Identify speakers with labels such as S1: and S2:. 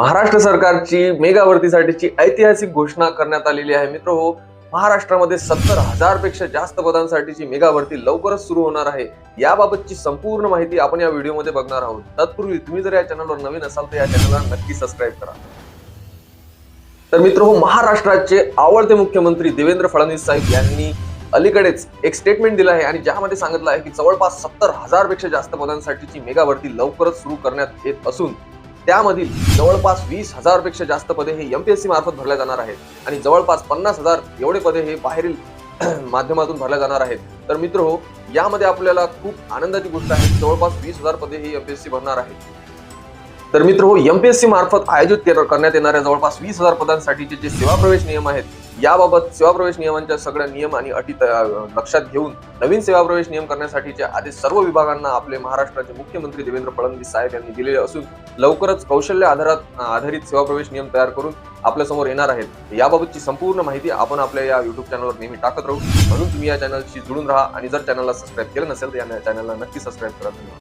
S1: महाराष्ट्र सरकारची मेगा भरतीसाठीची ऐतिहासिक घोषणा करण्यात आलेली आहे. मित्रहो, महाराष्ट्रामध्ये 70,000 पेक्षा जास्त पदांसाठीची मेगा भरती लवकरच सुरू होणार आहे. याबाबतची संपूर्ण माहिती आपण या व्हिडिओमध्ये बघणार आहोत. तत्पूर्वी तुम्ही जर या चॅनलवर नवीन असाल तर या चॅनलला नक्की सबस्क्राईब करा. तर मित्रहो, महाराष्ट्राचे आवडते मुख्यमंत्री देवेंद्र फडणवीस साहेब यांनी अलीकडेच एक स्टेटमेंट दिलं आहे आणि ज्यामध्ये सांगितलं आहे की जवळपास 70,000 पेक्षा जास्त पदांसाठीची मेगा भरती लवकरच सुरू करण्यात येत असून त्यामधील जवळपास 20,000 पेक्षा जास्त पदे हे एमपीएससी मार्फत भरल्या जाणार आहेत आणि जवळपास 50,000 एवढे पदे हे बाहेरील माध्यमातून भरल्या जाणार आहेत. तर मित्रहो, यामध्ये आपल्याला खूप आनंदाची गोष्ट आहे. जवळपास 20,000 पदे ही एमपीएससी भरणार आहेत. तर मित्रहो, एमपीएससी मार्फत आयोजित करण्यात येणाऱ्या जवळपास 20,000 पदांसाठीचे जे सेवा प्रवेश नियम आहेत, याबाबत सेवा प्रवेश नियमांच्या सगळ्या नियम आणि अटी लक्षात घेऊन नवीन सेवा प्रवेश नियम करण्यासाठीचे आदेश सर्व विभागांना आपले महाराष्ट्राचे मुख्यमंत्री देवेंद्र फडणवीस साहेब यांनी दिलेले असून लवकरच कौशल्य आधारित सेवा प्रवेश नियम तयार करून आपल्या समोर येणार आहेत. याबाबतची संपूर्ण माहिती आपण आपल्या या युट्यूब चॅनलवर नेहमी टाकत राहू, म्हणून तुम्ही या चॅनलशी जुळून राहा आणि जर चॅनलला सबस्क्राईब केलं नसेल तर या चॅनलला नक्की सबस्क्राईब करा.